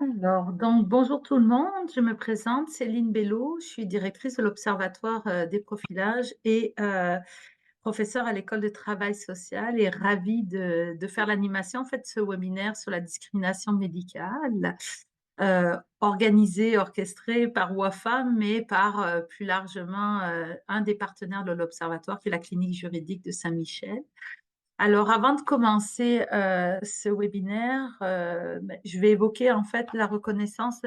Bonjour tout le monde, je me présente, Céline Bello, je suis directrice de l'Observatoire des profilages et professeure à l'École de travail social et ravie de faire l'animation en fait, de ce webinaire sur la discrimination médicale, organisé, orchestré par WAFA, mais par plus largement un des partenaires de l'Observatoire qui est la clinique juridique de Saint-Michel. Alors, avant de commencer ce webinaire, je vais évoquer en fait la reconnaissance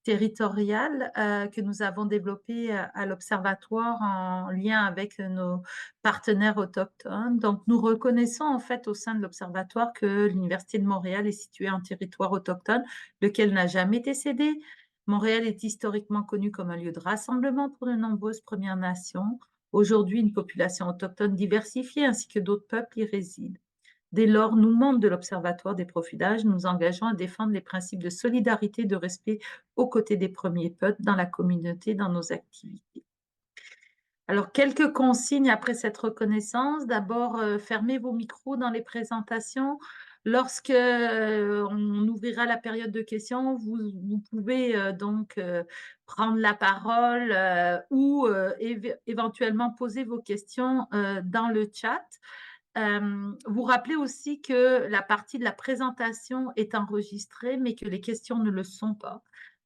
territoriale que nous avons développée à l'Observatoire en lien avec nos partenaires autochtones. Donc, nous reconnaissons en fait au sein de l'Observatoire que l'Université de Montréal est située en territoire autochtone, lequel n'a jamais été cédé. Montréal est historiquement connu comme un lieu de rassemblement pour de nombreuses Premières Nations. Aujourd'hui, une population autochtone diversifiée ainsi que d'autres peuples y résident. Dès lors, nous, membres de l'Observatoire des profilages, nous engageons à défendre les principes de solidarité et de respect aux côtés des premiers peuples dans la communauté, dans nos activités. Alors, quelques consignes après cette reconnaissance. D'abord, fermez vos micros dans les présentations. Lorsque on ouvrira la période de questions, vous pouvez prendre la parole ou éventuellement poser vos questions dans le chat. Vous rappelez aussi que la partie de la présentation est enregistrée, mais que les questions ne le sont pas.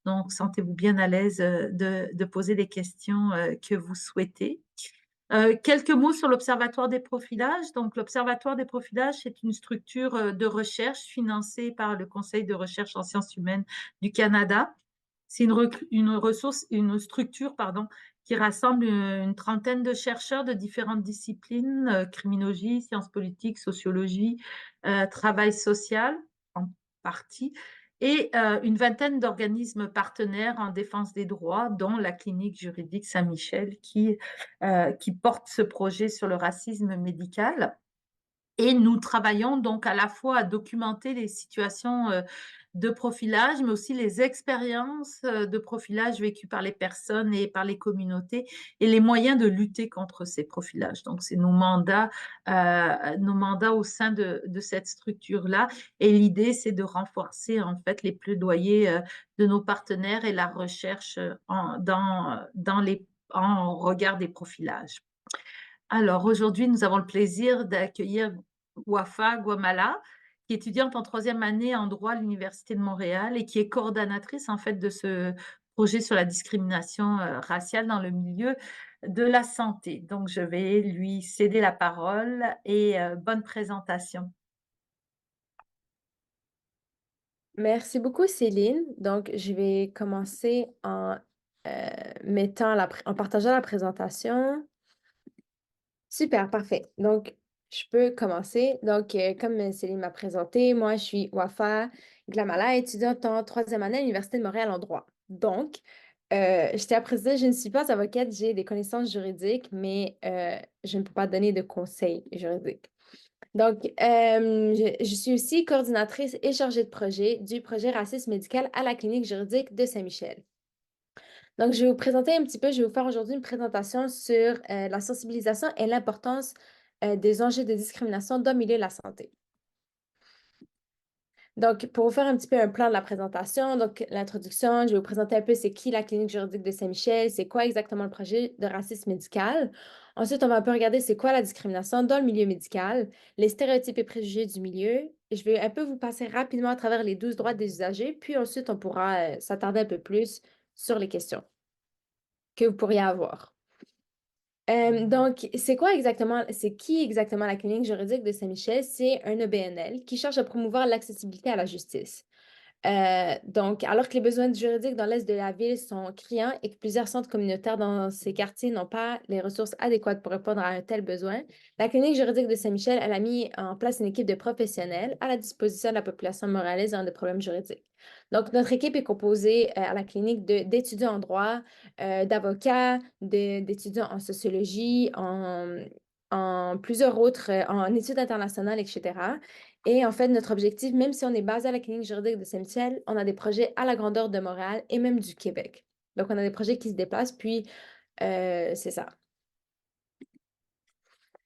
Donc, sentez-vous bien à l'aise de poser les questions que vous souhaitez. Quelques mots sur l'Observatoire des profilages. Donc, l'Observatoire des profilages, c'est une structure de recherche financée par le Conseil de recherche en sciences humaines du Canada. C'est une structure, pardon, qui rassemble une trentaine de chercheurs de différentes disciplines, criminologie, sciences politiques, sociologie, travail social en partie, et une vingtaine d'organismes partenaires en défense des droits, dont la clinique juridique Saint-Michel qui porte ce projet sur le racisme médical. Et nous travaillons donc à la fois à documenter les situations de profilage, mais aussi les expériences de profilage vécues par les personnes et par les communautés et les moyens de lutter contre ces profilages. Donc, c'est nos mandats au sein de cette structure-là. Et l'idée, c'est de renforcer en fait les plaidoyers de nos partenaires et la recherche en regard des profilages. Alors, aujourd'hui, nous avons le plaisir d'accueillir Wafa Guamala, qui est étudiante en troisième année en droit à l'Université de Montréal et qui est coordonnatrice en fait de ce projet sur la discrimination raciale dans le milieu de la santé. Donc, je vais lui céder la parole et bonne présentation. Merci beaucoup, Céline. Donc, je vais commencer euh, en partageant la présentation. Super, parfait. Donc, je peux commencer. Donc, comme Céline m'a présenté, moi, je suis Wafa Glamala, étudiante en troisième année à l'Université de Montréal en droit. Donc, je tiens à préciser, je ne suis pas avocate, j'ai des connaissances juridiques, mais je ne peux pas donner de conseils juridiques. Donc, je suis aussi coordinatrice et chargée de projet du projet Racisme médical à la clinique juridique de Saint-Michel. Donc, je vais vous présenter un petit peu, je vais vous faire aujourd'hui une présentation sur la sensibilisation et l'importance des enjeux de discrimination dans le milieu de la santé. Donc, pour vous faire un petit peu un plan de la présentation, donc l'introduction, je vais vous présenter un peu c'est qui la clinique juridique de Saint-Michel, c'est quoi exactement le projet de racisme médical. Ensuite, on va un peu regarder c'est quoi la discrimination dans le milieu médical, les stéréotypes et préjugés du milieu. Et je vais un peu vous passer rapidement à travers les 12 droits des usagers, puis ensuite, on pourra s'attarder un peu plus sur les questions que vous pourriez avoir. Donc, c'est qui exactement la clinique juridique de Saint-Michel? C'est un EBNL qui cherche à promouvoir l'accessibilité à la justice. Donc, alors que les besoins juridiques dans l'est de la ville sont criants et que plusieurs centres communautaires dans ces quartiers n'ont pas les ressources adéquates pour répondre à un tel besoin, la clinique juridique de Saint-Michel, elle a mis en place une équipe de professionnels à la disposition de la population montréalaise dans des problèmes juridiques. Donc, notre équipe est composée à la clinique d'étudiants en droit, d'avocats, d'étudiants en sociologie, en plusieurs autres, en études internationales, etc. Et en fait, notre objectif, même si on est basé à la clinique juridique de Saint-Michel, on a des projets à la grandeur de Montréal et même du Québec. Donc, on a des projets qui se déplacent, puis c'est ça.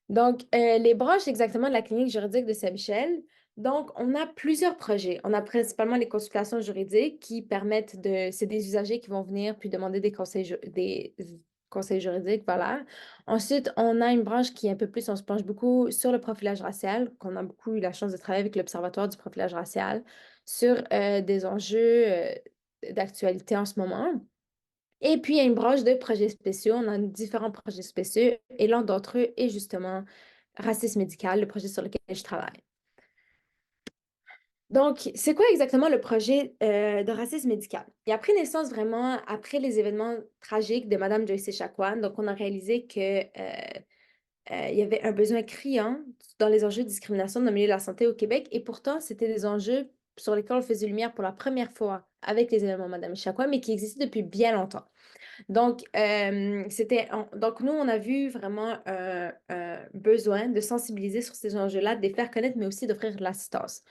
Donc, les branches exactement de la clinique juridique de Saint-Michel. Donc, on a plusieurs projets. On a principalement les consultations juridiques qui permettent de... C'est des usagers qui vont venir puis demander des conseils juridiques, voilà. Ensuite, on a une branche qui est un peu plus, on se penche beaucoup sur le profilage racial, qu'on a beaucoup eu la chance de travailler avec l'Observatoire du profilage racial sur des enjeux d'actualité en ce moment. Et puis, il y a une branche de projets spéciaux. On a différents projets spéciaux et l'un d'entre eux est justement racisme médical, le projet sur lequel je travaille. Donc, c'est quoi exactement le projet de racisme médical? Il a pris naissance vraiment après les événements tragiques de Madame Joyce Echaquan. Donc, on a réalisé que il y avait un besoin criant dans les enjeux de discrimination dans le milieu de la santé au Québec. Et pourtant, c'était des enjeux sur lesquels on faisait lumière pour la première fois avec les événements de Madame Echaquan, mais qui existaient depuis bien longtemps. Donc, donc, nous, on a vu vraiment un besoin de sensibiliser sur ces enjeux-là, de les faire connaître, mais aussi d'offrir de l'assistance.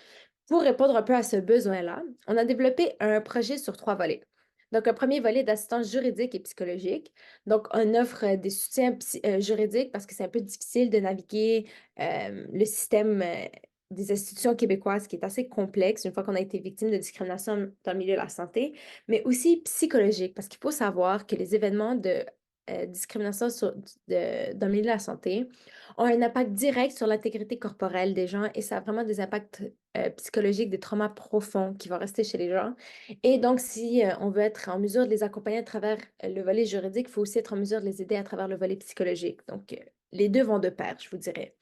Pour répondre un peu à ce besoin-là, on a développé un projet sur 3 volets. Donc, un premier volet d'assistance juridique et psychologique. Donc, on offre des soutiens juridiques parce que c'est un peu difficile de naviguer le système des institutions québécoises qui est assez complexe une fois qu'on a été victime de discrimination dans le milieu de la santé, mais aussi psychologique parce qu'il faut savoir que les événements de discrimination dans le milieu de la santé ont un impact direct sur l'intégrité corporelle des gens et ça a vraiment des impacts psychologiques, des traumas profonds qui vont rester chez les gens. Et donc, si on veut être en mesure de les accompagner à travers le volet juridique, il faut aussi être en mesure de les aider à travers le volet psychologique. Donc, les deux vont de pair, je vous dirais.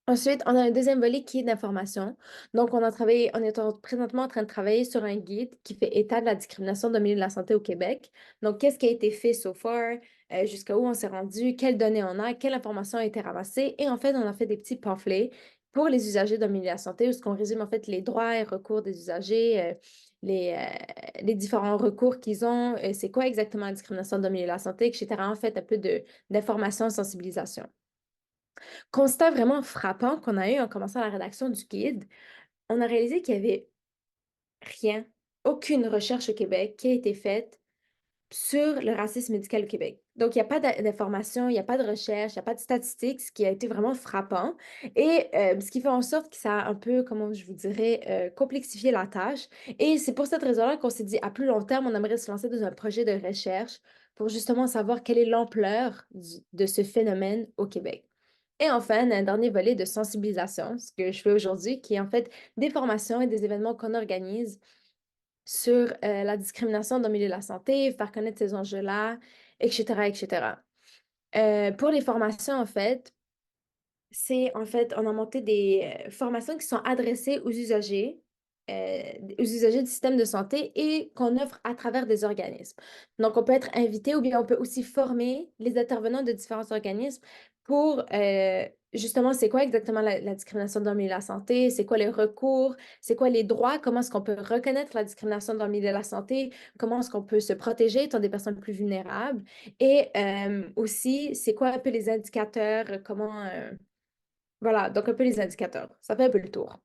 Ensuite, on a un deuxième volet qui est d'information. Donc, on est présentement en train de travailler sur un guide qui fait état de la discrimination dans le milieu de la santé au Québec. Donc, qu'est-ce qui a été fait so far, jusqu'à où on s'est rendu, quelles données on a, quelle information a été ramassée. Et en fait, on a fait des petits pamphlets pour les usagers dans le milieu de la santé où ce qu'on résume en fait les droits et recours des usagers, les différents recours qu'ils ont, c'est quoi exactement la discrimination dans le milieu de la santé, etc. En fait, un peu d'information, sensibilisation. Constat vraiment frappant qu'on a eu en commençant la rédaction du guide, on a réalisé qu'il n'y avait rien, aucune recherche au Québec qui a été faite sur le racisme médical au Québec. Donc, il n'y a pas d'informations, il n'y a pas de recherche, il n'y a pas de statistiques, ce qui a été vraiment frappant. Et ce qui fait en sorte que ça a un peu, comment je vous dirais, complexifié la tâche. Et c'est pour cette raison-là qu'on s'est dit, à plus long terme, on aimerait se lancer dans un projet de recherche pour justement savoir quelle est l'ampleur de ce phénomène au Québec. Et enfin, un dernier volet de sensibilisation, ce que je fais aujourd'hui, qui est en fait des formations et des événements qu'on organise sur la discrimination dans le milieu de la santé, faire connaître ces enjeux-là, etc., etc. Pour les formations, en fait, on a monté des formations qui sont adressées aux usagers du système de santé et qu'on offre à travers des organismes. Donc, on peut être invité ou bien on peut aussi former les intervenants de différents organismes pour justement, c'est quoi exactement la discrimination dans le milieu de la santé, c'est quoi les recours, c'est quoi les droits, comment est-ce qu'on peut reconnaître la discrimination dans le milieu de la santé, comment est-ce qu'on peut se protéger étant des personnes plus vulnérables et aussi, c'est quoi un peu les indicateurs, comment... voilà, donc un peu les indicateurs. Ça fait un peu le tour.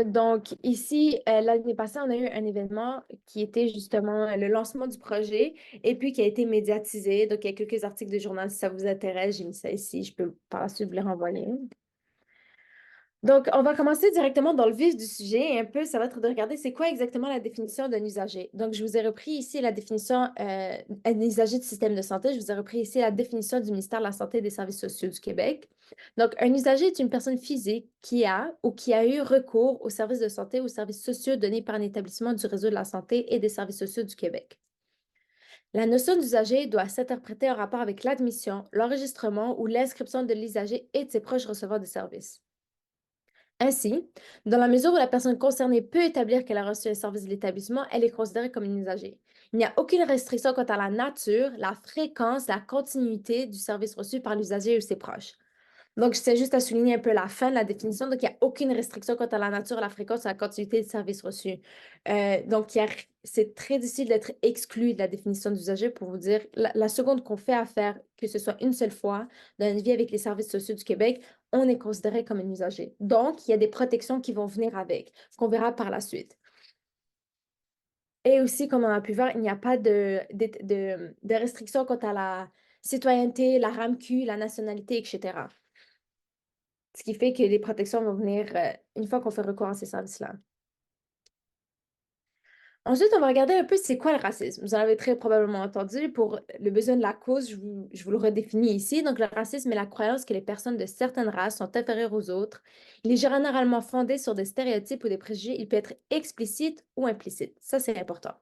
Donc ici, l'année passée, on a eu un événement qui était justement le lancement du projet et puis qui a été médiatisé. Donc il y a quelques articles de journal si ça vous intéresse. J'ai mis ça ici. Je peux par la suite vous les renvoyer. Donc, on va commencer directement dans le vif du sujet. Et un peu, ça va être de regarder c'est quoi exactement la définition d'un usager. Donc, je vous ai repris ici la définition d'un usager du système de santé. Je vous ai repris ici la définition du ministère de la Santé et des Services sociaux du Québec. Donc, un usager est une personne physique qui a ou qui a eu recours aux services de santé ou aux services sociaux donnés par un établissement du réseau de la santé et des services sociaux du Québec. La notion d'usager doit s'interpréter en rapport avec l'admission, l'enregistrement ou l'inscription de l'usager et de ses proches recevant des services. Ainsi, dans la mesure où la personne concernée peut établir qu'elle a reçu un service de l'établissement, elle est considérée comme une usagère. Il n'y a aucune restriction quant à la nature, la fréquence, la continuité du service reçu par l'usager ou ses proches. Donc, c'est juste à souligner un peu la fin de la définition. Donc, il n'y a aucune restriction quant à la nature, la fréquence ou la continuité du service reçu. Donc, c'est très difficile d'être exclu de la définition d'usager pour vous dire, la seconde qu'on fait affaire, que ce soit une seule fois dans une vie avec les services sociaux du Québec, on est considéré comme un usager. Donc, il y a des protections qui vont venir avec, ce qu'on verra par la suite. Et aussi, comme on a pu voir, il n'y a pas de restrictions quant à la citoyenneté, la RAMQ, la nationalité, etc. ce qui fait que les protections vont venir une fois qu'on fait recours à ces services-là. Ensuite, on va regarder un peu c'est quoi le racisme. Vous en avez très probablement entendu. Pour le besoin de la cause, je vous le redéfinis ici. Donc, le racisme est la croyance que les personnes de certaines races sont inférieures aux autres. Il est généralement fondé sur des stéréotypes ou des préjugés. Il peut être explicite ou implicite. Ça, c'est important.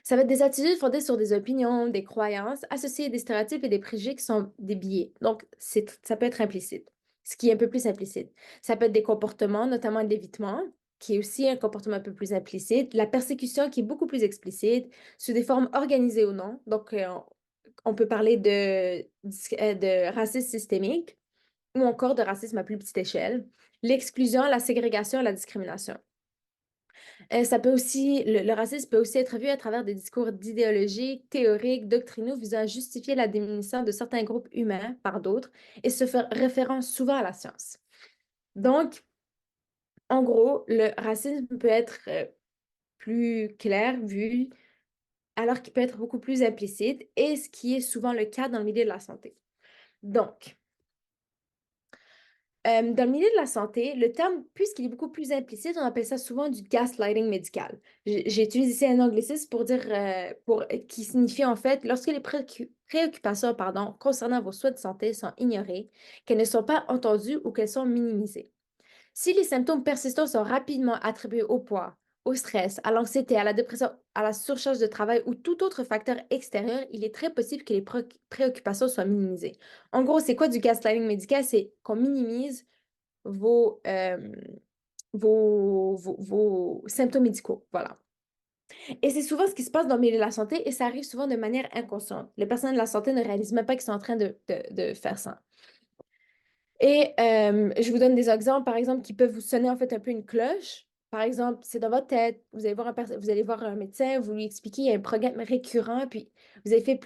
Ça va être des attitudes fondées sur des opinions, des croyances, associées à des stéréotypes et des préjugés qui sont des biais. Donc, ça peut être implicite, ce qui est un peu plus implicite. Ça peut être des comportements, notamment de l'évitement, qui est aussi un comportement un peu plus implicite. La persécution, qui est beaucoup plus explicite, sous des formes organisées ou non. Donc, on peut parler de racisme systémique ou encore de racisme à plus petite échelle. L'exclusion, la ségrégation, la discrimination. Ça peut aussi, le racisme peut aussi être vu à travers des discours d'idéologie théoriques, doctrinaux visant à justifier la diminution de certains groupes humains par d'autres et se faire référence souvent à la science. Donc, en gros, le racisme peut être plus clair vu, alors qu'il peut être beaucoup plus implicite, et ce qui est souvent le cas dans le milieu de la santé. Donc, dans le milieu de la santé, le terme, puisqu'il est beaucoup plus implicite, on appelle ça souvent du gaslighting médical. J'utilise ici un anglicisme pour dire, qui signifie en fait, lorsque les préoccupations, pardon, concernant vos soins de santé sont ignorées, qu'elles ne sont pas entendues ou qu'elles sont minimisées. Si les symptômes persistants sont rapidement attribués au poids, au stress, à l'anxiété, à la dépression, à la surcharge de travail ou tout autre facteur extérieur, il est très possible que les préoccupations soient minimisées. En gros, c'est quoi du gaslighting médical? C'est qu'on minimise vos, vos symptômes médicaux. Voilà. Et c'est souvent ce qui se passe dans le milieu de la santé et ça arrive souvent de manière inconsciente. Les personnes de la santé ne réalisent même pas qu'ils sont en train de faire ça. Et je vous donne des exemples, par exemple, qui peuvent vous sonner en fait un peu une cloche. Par exemple, c'est dans votre tête, vous allez voir vous allez voir un médecin, vous lui expliquez, il y a un programme récurrent, puis vous avez fait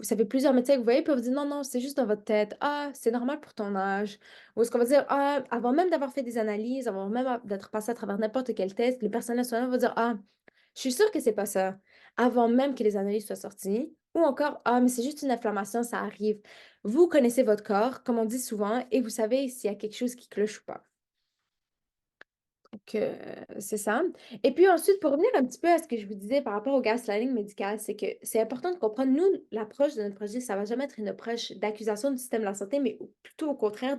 ça fait plusieurs médecins que vous voyez, puis vous dites non, non, c'est juste dans votre tête. Ah, c'est normal pour ton âge. Ou est-ce qu'on va dire, ah, avant même d'avoir fait des analyses, avant même d'être passé à travers n'importe quel test, le personnel soignant va dire, ah, je suis sûre que c'est pas ça. Avant même que les analyses soient sorties. Ou encore, ah, mais c'est juste une inflammation, ça arrive. Vous connaissez votre corps, comme on dit souvent, et vous savez s'il y a quelque chose qui cloche ou pas. Donc, c'est ça. Et puis ensuite, pour revenir un petit peu à ce que je vous disais par rapport au gaslighting médical, c'est que c'est important de comprendre, nous, l'approche de notre projet, ça va jamais être une approche d'accusation du système de la santé, mais plutôt au contraire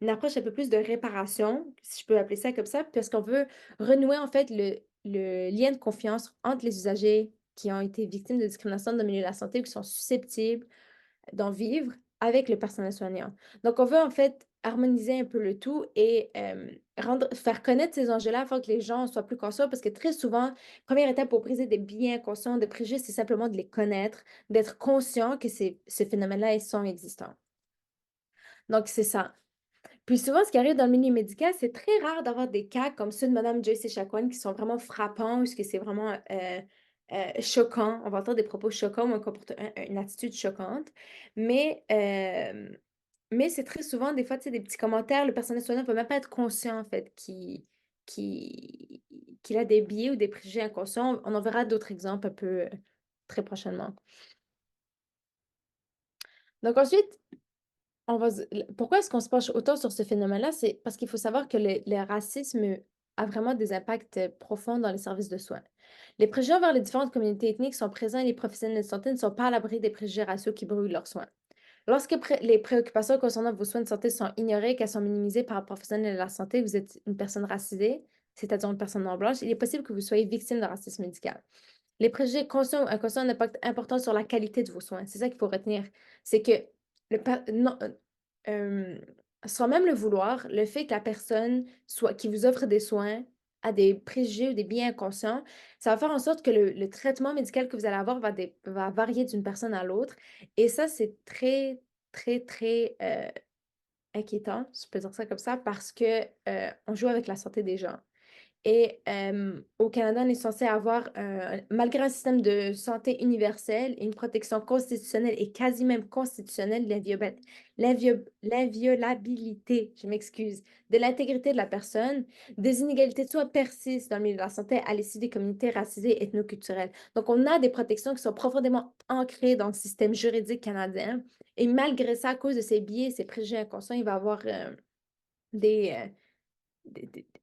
une approche un peu plus de réparation, si je peux appeler ça comme ça, parce qu'on veut renouer en fait le lien de confiance entre les usagers qui ont été victimes de discrimination dans le milieu de la santé ou qui sont susceptibles d'en vivre avec le personnel soignant. Donc, on veut en fait harmoniser un peu le tout et faire connaître ces enjeux-là afin que les gens soient plus conscients parce que très souvent, première étape pour briser des biais inconscients, de préjugés, c'est simplement de les connaître, d'être conscient que ce phénomène-là sont existants. Donc, c'est ça. Puis souvent, ce qui arrive dans le milieu médical, c'est très rare d'avoir des cas comme ceux de Mme Joyce Echaquan qui sont vraiment frappants ou que c'est vraiment choquant. On va entendre des propos choquants ou une attitude choquante. Mais, euh, mais c'est très souvent, des fois, tu sais, des petits commentaires, le personnel soignant ne peut même pas être conscient, en fait, qui, qu'il a des biais ou des préjugés inconscients. On en verra d'autres exemples un peu très prochainement. Donc ensuite, pourquoi est-ce qu'on se penche autant sur ce phénomène-là? C'est parce qu'il faut savoir que le racisme a vraiment des impacts profonds dans les services de soins. Les préjugés envers les différentes communautés ethniques sont présents et les professionnels de santé ne sont pas à l'abri des préjugés raciaux qui brouillent leurs soins. Lorsque les préoccupations concernant vos soins de santé sont ignorées, qu'elles sont minimisées par un professionnel de la santé, vous êtes une personne racisée, c'est-à-dire une personne non blanche, il est possible que vous soyez victime de racisme médical. Les préjugés conscients ou inconscients ont un impact important sur la qualité de vos soins. C'est ça qu'il faut retenir. C'est que non, euh, sans même le vouloir, le fait que la personne qui vous offre des soins a des préjugés ou des biais inconscients, ça va faire en sorte que le traitement médical que vous allez avoir va varier d'une personne à l'autre. Et ça, c'est très, très, très inquiétant, si je peux dire ça comme ça, parce que on joue avec la santé des gens. Et au Canada, on est censé avoir, malgré un système de santé universel et une protection constitutionnelle et quasi même constitutionnelle de l'inviolabilité, je m'excuse, de l'intégrité de la personne, des inégalités de soins persistent dans le milieu de la santé à l'issue des communautés racisées et ethnoculturelles. Donc, on a des protections qui sont profondément ancrées dans le système juridique canadien. Et malgré ça, à cause de ces biais, ces préjugés inconscients, il va y avoir des,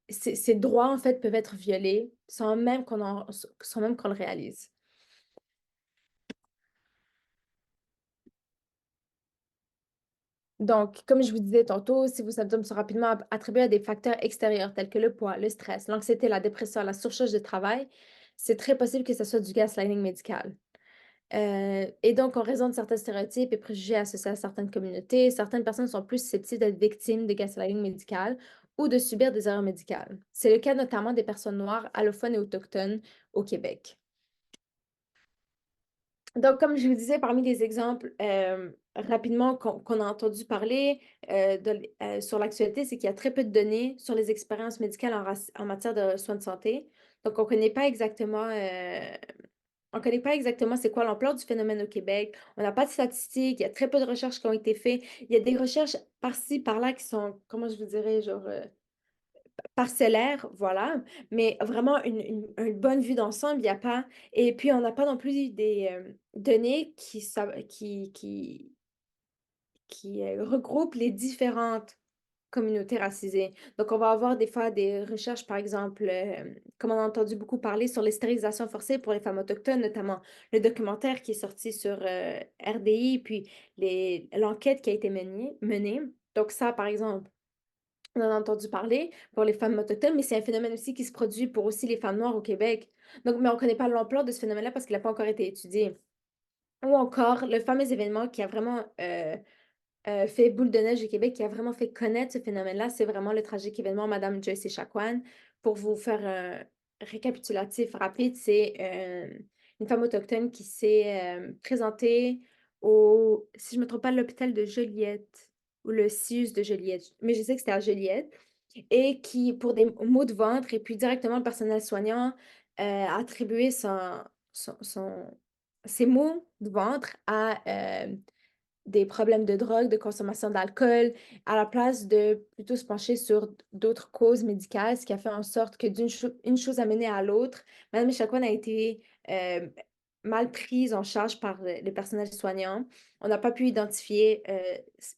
ces droits, en fait, peuvent être violés sans même qu'on le réalise. Donc, comme je vous disais tantôt, si vos symptômes sont rapidement attribués à des facteurs extérieurs tels que le poids, le stress, l'anxiété, la dépression, la surcharge de travail, c'est très possible que ce soit du gaslighting médical. Et donc, en raison de certains stéréotypes et préjugés associés à certaines communautés, certaines personnes sont plus susceptibles d'être victimes de gaslighting médical ou de subir des erreurs médicales. C'est le cas notamment des personnes noires, allophones et autochtones au Québec. Donc, comme je vous disais, parmi les exemples rapidement qu'on a entendu parler sur l'actualité, c'est qu'il y a très peu de données sur les expériences médicales en matière de soins de santé. Donc, on ne connaît pas exactement c'est quoi l'ampleur du phénomène au Québec. On n'a pas de statistiques, il y a très peu de recherches qui ont été faites. Il y a des recherches par-ci, par-là qui sont, comment je vous dirais, genre parcellaires, voilà, mais vraiment une bonne vue d'ensemble, il n'y a pas. Et puis, on n'a pas non plus des données qui regroupent les différentes communautés racisées. Donc, on va avoir des fois des recherches, par exemple, comme on a entendu beaucoup parler sur les stérilisations forcées pour les femmes autochtones, notamment le documentaire qui est sorti sur RDI, puis l'enquête qui a été menée. Donc, ça, par exemple, on en a entendu parler pour les femmes autochtones, mais c'est un phénomène aussi qui se produit pour aussi les femmes noires au Québec. Donc, mais on ne connaît pas l'ampleur de ce phénomène-là parce qu'il n'a pas encore été étudié. Ou encore le fameux événement qui a vraiment fait boule de neige au Québec, qui a vraiment fait connaître ce phénomène-là, c'est vraiment le tragique événement Madame Joyce Echaquan. Pour vous faire un récapitulatif rapide, c'est une femme autochtone qui s'est présentée si je ne me trompe pas, l'hôpital de Joliette ou le CIUS de Joliette, mais je sais que c'était à Joliette, et qui, pour des maux de ventre, et puis directement le personnel soignant a attribué ses maux de ventre à des problèmes de drogue, de consommation d'alcool, à la place de plutôt se pencher sur d'autres causes médicales, ce qui a fait en sorte que une chose a mené à l'autre. Madame Echaquan a été mal prise en charge par le personnel soignant. On n'a pas pu identifier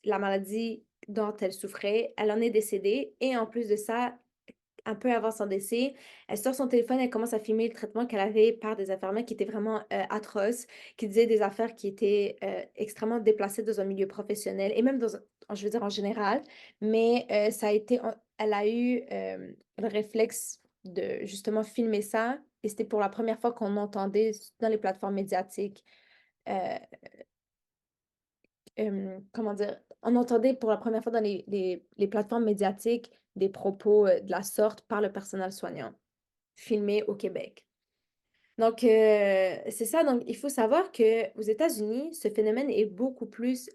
la maladie dont elle souffrait. Elle en est décédée et en plus de ça, un peu avant son décès, elle sort son téléphone, elle commence à filmer le traitement qu'elle avait par des infirmières qui étaient vraiment atroces, qui disaient des affaires qui étaient extrêmement déplacées dans un milieu professionnel et même je veux dire en général, mais elle a eu le réflexe de justement filmer ça et c'était pour la première fois qu'on entendait dans les plateformes médiatiques euh, comment dire, on entendait pour la première fois dans les plateformes médiatiques des propos de la sorte par le personnel soignant, filmés au Québec. Donc, c'est ça. Donc, il faut savoir qu'aux États-Unis, ce phénomène est beaucoup plus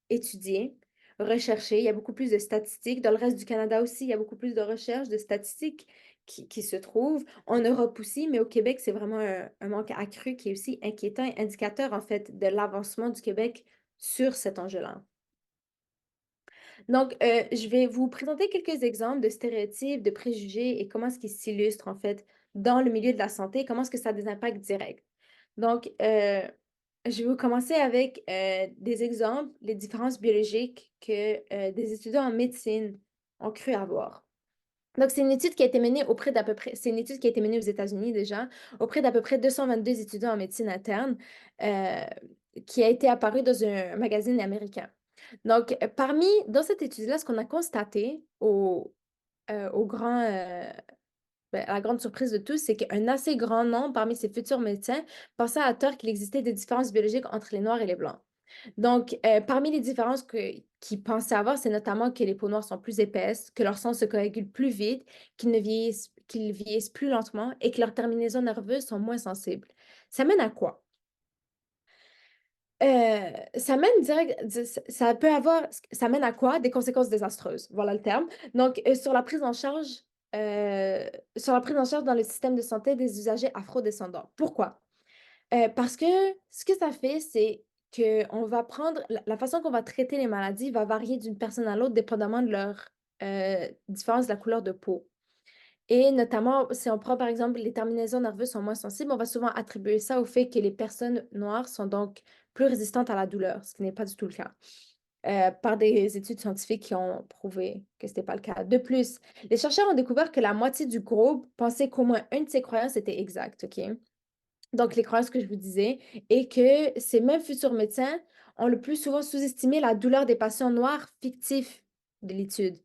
étudié, recherché. Il y a beaucoup plus de statistiques. Dans le reste du Canada aussi, il y a beaucoup plus de recherches, de statistiques qui se trouvent. En Europe aussi, mais au Québec, c'est vraiment un manque accru qui est aussi inquiétant et indicateur, en fait, de l'avancement du Québec sur cet enjeu-là. Donc, je vais vous présenter quelques exemples de stéréotypes, de préjugés et comment est-ce qu'ils s'illustrent en fait dans le milieu de la santé, comment est-ce que ça a des impacts directs. Donc, je vais vous commencer avec des exemples, les différences biologiques que des étudiants en médecine ont cru avoir. Donc, c'est une étude qui a été menée c'est une étude qui a été menée aux États-Unis déjà, auprès d'à peu près 222 étudiants en médecine interne, euh, qui a été apparue dans un magazine américain. Donc, dans cette étude-là, ce qu'on a constaté au grand, à la grande surprise de tous, c'est qu'un assez grand nombre parmi ces futurs médecins pensaient à tort qu'il existait des différences biologiques entre les Noirs et les Blancs. Donc, parmi les différences qu'ils pensaient avoir, c'est notamment que les peaux noires sont plus épaisses, que leur sang se coagule plus vite, qu'ils vieillissent plus lentement et que leurs terminaisons nerveuses sont moins sensibles. Ça mène à quoi? Ça mène ça peut avoir, ça mène à quoi? Des conséquences désastreuses, voilà le terme. Donc, sur la prise en charge sur la prise en charge dans le système de santé des usagers afro-descendants. Pourquoi? Parce que ce que ça fait, c'est qu'on va prendre la façon qu'on va traiter les maladies va varier d'une personne à l'autre dépendamment de leur, différence de la couleur de peau. Et notamment, si on prend par exemple les terminaisons nerveuses sont moins sensibles, on va souvent attribuer ça au fait que les personnes noires sont donc plus résistantes à la douleur, ce qui n'est pas du tout le cas. Par des études scientifiques qui ont prouvé que ce n'était pas le cas. De plus, les chercheurs ont découvert que la moitié du groupe pensait qu'au moins une de ces croyances était exacte, OK? Donc, les croyances que je vous disais, et que ces mêmes futurs médecins ont le plus souvent sous-estimé la douleur des patients noirs fictifs de l'étude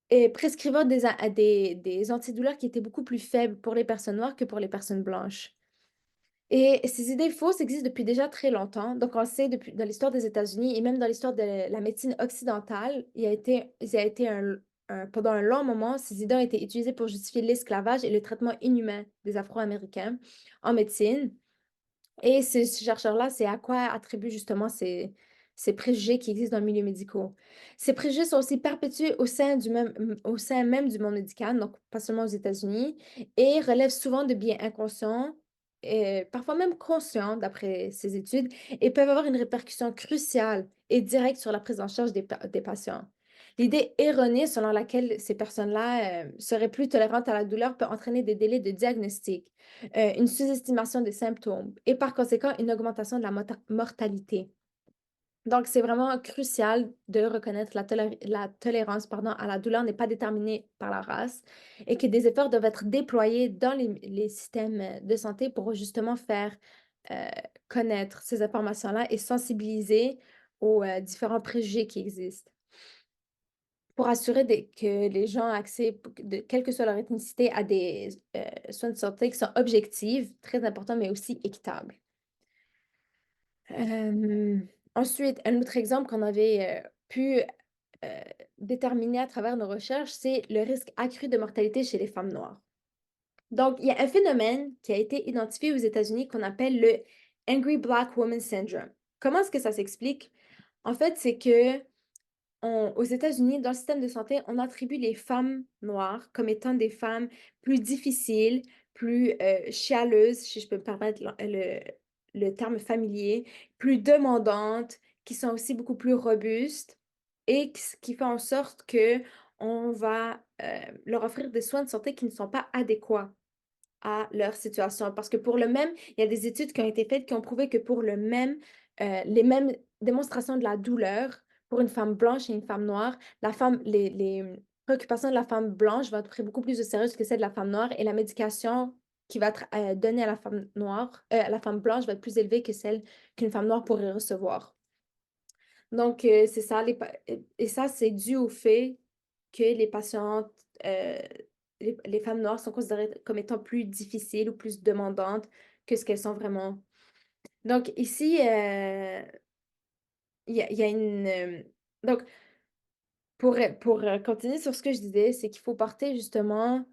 et prescrivant des antidouleurs qui étaient beaucoup plus faibles pour les personnes noires que pour les personnes blanches. Et ces idées fausses existent depuis déjà très longtemps. Donc, on le sait depuis dans l'histoire des États-Unis et même dans l'histoire de la médecine occidentale, pendant un long moment, ces idées ont été utilisées pour justifier l'esclavage et le traitement inhumain des Afro-Américains en médecine. Et ces chercheurs-là, c'est à quoi attribuent justement ces préjugés qui existent dans le milieu médical. Ces préjugés sont aussi perpétués au sein même du monde médical, donc pas seulement aux États-Unis, et relèvent souvent de biais inconscients, et parfois même conscients, d'après ces études, et peuvent avoir une répercussion cruciale et directe sur la prise en charge des patients. L'idée erronée selon laquelle ces personnes-là seraient plus tolérantes à la douleur peut entraîner des délais de diagnostic, une sous-estimation des symptômes et par conséquent une augmentation de la mortalité. Donc, c'est vraiment crucial de reconnaître la tolérance pardon, à la douleur n'est pas déterminée par la race et que des efforts doivent être déployés dans les systèmes de santé pour justement faire euh, connaître ces informations-là et sensibiliser aux différents préjugés qui existent pour assurer que les gens aient accès, quelle que soit leur ethnicité, à des soins de santé qui sont objectifs, très importants, mais aussi équitables. Euh, Ensuite, un autre exemple qu'on avait pu euh, déterminer à travers nos recherches, c'est le risque accru de mortalité chez les femmes noires. Donc, il y a un phénomène qui a été identifié aux États-Unis qu'on appelle le Angry Black Woman Syndrome. Comment est-ce que ça s'explique? En fait, c'est que aux États-Unis, dans le système de santé, on attribue les femmes noires comme étant des femmes plus difficiles, plus chialeuses, si je peux me permettre le terme familier, plus demandantes, qui sont aussi beaucoup plus robustes et ce qui fait en sorte que on va leur offrir des soins de santé qui ne sont pas adéquats à leur situation. Parce que pour le même, il y a des études qui ont été faites qui ont prouvé que pour les mêmes démonstrations de la douleur pour une femme blanche et une femme noire, les préoccupations de la femme blanche vont être prises beaucoup plus au sérieux que celles de la femme noire et la médication qui va être donnée à la femme noire, à la femme blanche va être plus élevée que celle qu'une femme noire pourrait recevoir. Donc, c'est ça. Et ça, c'est dû au fait que les patientes, les femmes noires sont considérées comme étant plus difficiles ou plus demandantes que ce qu'elles sont vraiment. Donc, ici, il y a une. Donc, pour continuer sur ce que je disais, c'est qu'il faut porter justement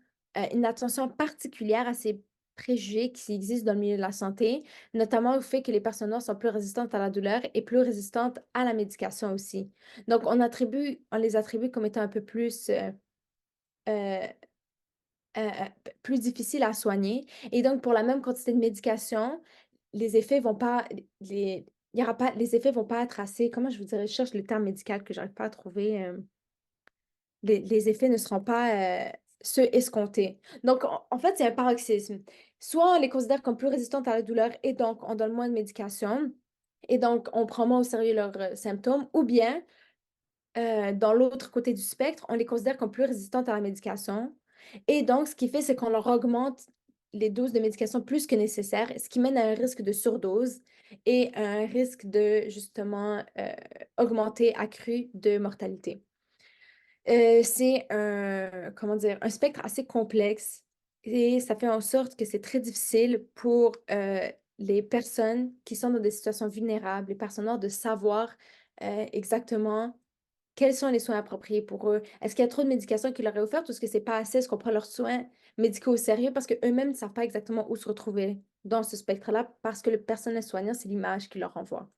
une attention particulière à ces préjugés qui existent dans le milieu de la santé, notamment au fait que les personnes noires sont plus résistantes à la douleur et plus résistantes à la médication aussi. Donc, on les attribue comme étant un peu euh, plus difficiles à soigner. Et donc, pour la même quantité de médication, les effets vont pas, il y aura pas, les effets vont pas être assez, comment je vous dirais, je cherche le terme médical que j'arrive pas à trouver. Les effets ne seront pas ceux escomptés. Donc, en fait, c'est un paroxysme. Soit on les considère comme plus résistantes à la douleur et donc on donne moins de médication et donc on prend moins au sérieux leurs symptômes, ou bien, dans l'autre côté du spectre, on les considère comme plus résistantes à la médication et donc ce qui fait, c'est qu'on leur augmente les doses de médication plus que nécessaire, ce qui mène à un risque de surdose et un risque de, justement, augmenter, accru de mortalité. C'est comment dire, un spectre assez complexe et ça fait en sorte que c'est très difficile pour les personnes qui sont dans des situations vulnérables, les personnes noires, de savoir exactement quels sont les soins appropriés pour eux. Est-ce qu'il y a trop de médication qui leur est offerte ou est-ce que c'est pas assez? Est-ce qu'on prend leurs soins médicaux au sérieux parce qu'eux-mêmes ne savent pas exactement où se retrouver dans ce spectre-là parce que le personnel soignant, c'est l'image qui leur renvoie.